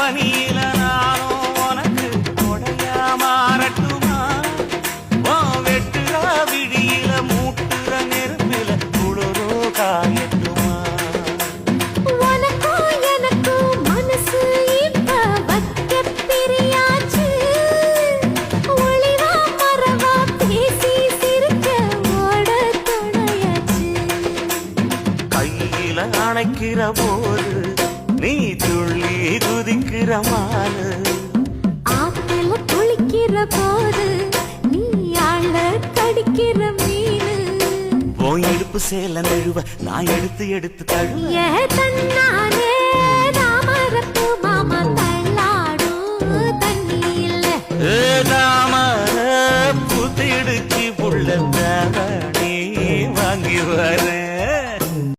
பனியில நானும் உனக்கு கொடையா மாறட்டுமா? வெட்டுற விழியில மூட்டுற நெருப்பில குளிரோ காயட்டுமா? உனக்கும் எனக்கும் மனசு இப்ப வைக்க பிரியாச்சு. ஒளிவா மறவா பேசி சிரிக்க ஓட துணையாச்சு. கையில அணைக்கிற போது நீ துள்ளி குதிக்கிற மானு. ஆத்துல குளிக்கிற போது நீ ஆள கடிக்கிற மீனு. உன் இடுப்பு சேல நழுவ நான் எடுத்து எடுத்து தழுவ. ஏ தன்னானே தாமரப்பு மாமா தள்ளாடும் தண்ணி இல்ல. தாமர புத்திடுக்கி புள்ள தாவணி வாங்கி வரேன்.